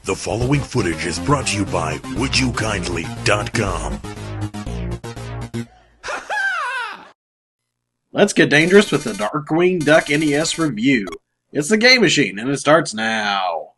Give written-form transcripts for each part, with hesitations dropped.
The following footage is brought to you by WouldyouKindly.com. Let's get dangerous with the Darkwing Duck NES review. It's the Game Machine, and it starts now.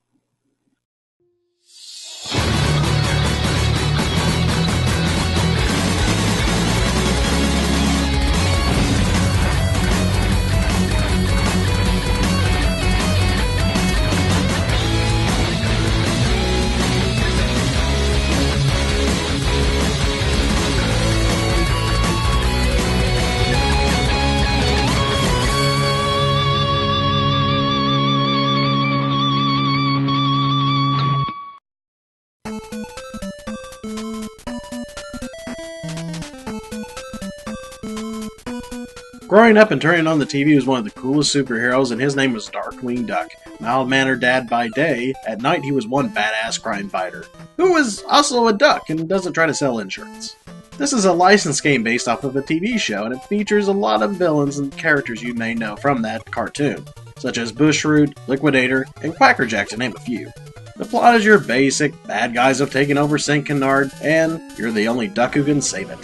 Growing up and turning on the TV was one of the coolest superheroes, and his name was Darkwing Duck. Mild-mannered dad by day, at night he was one badass crime fighter, who was also a duck and doesn't try to sell insurance. This is a licensed game based off of a TV show, and it features a lot of villains and characters you may know from that cartoon, such as Bushroot, Liquidator, and Quackerjack to name a few. The plot is your basic, bad guys have taken over St. Canard, and you're the only duck who can save it.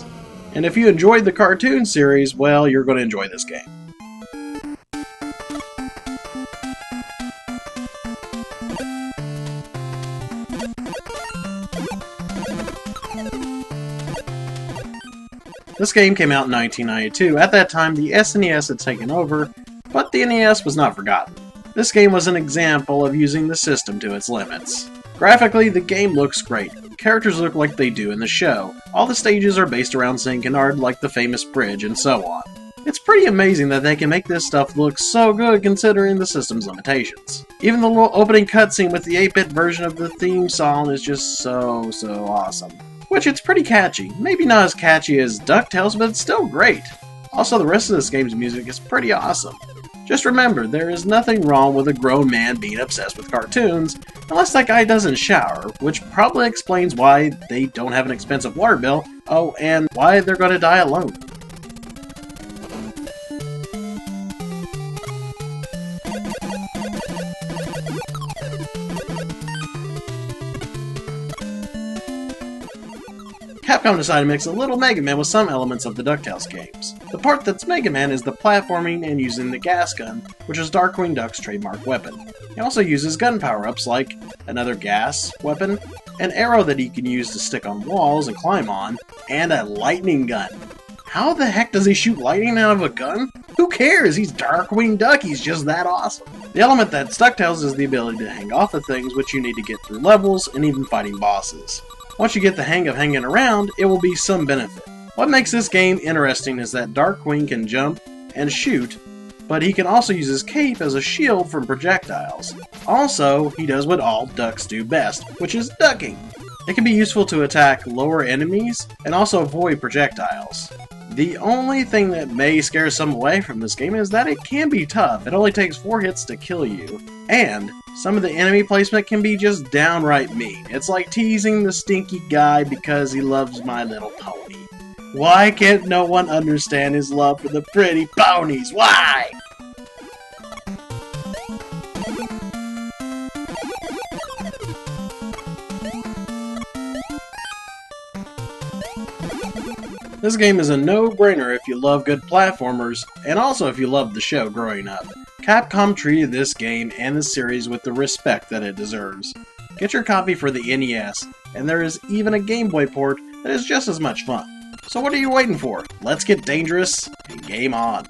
And if you enjoyed the cartoon series, well, you're going to enjoy this game. This game came out in 1992. At that time, the SNES had taken over, but the NES was not forgotten. This game was an example of using the system to its limits. Graphically, the game looks great. Characters look like they do in the show. All the stages are based around St. Canard, like the famous bridge, and so on. It's pretty amazing that they can make this stuff look so good considering the system's limitations. Even the little opening cutscene with the 8-bit version of the theme song is just so awesome. Which, it's pretty catchy. Maybe not as catchy as DuckTales, but it's still great. Also, the rest of this game's music is pretty awesome. Just remember, there is nothing wrong with a grown man being obsessed with cartoons, unless that guy doesn't shower, which probably explains why they don't have an expensive water bill, oh, and why they're gonna die alone. Capcom decided to mix a little Mega Man with some elements of the DuckTales games. The part that's Mega Man is the platforming and using the gas gun, which is Darkwing Duck's trademark weapon. He also uses gun power-ups like another gas weapon, an arrow that he can use to stick on walls and climb on, and a lightning gun. How the heck does he shoot lightning out of a gun? Who cares? He's Darkwing Duck, he's just that awesome. The element that's DuckTales is the ability to hang off of things, which you need to get through levels and even fighting bosses. Once you get the hang of hanging around, it will be some benefit. What makes this game interesting is that Darkwing can jump and shoot, but he can also use his cape as a shield from projectiles. Also, he does what all ducks do best, which is ducking. It can be useful to attack lower enemies and also avoid projectiles. The only thing that may scare some away from this game is that it can be tough. It only takes 4 hits to kill you, and some of the enemy placement can be just downright mean. It's like teasing the stinky guy because he loves My Little Pony. Why can't no one understand his love for the pretty ponies? Why? This game is a no-brainer if you love good platformers, and also if you loved the show growing up. Capcom treated this game and the series with the respect that it deserves. Get your copy for the NES, and there is even a Game Boy port that is just as much fun. So what are you waiting for? Let's get dangerous and game on!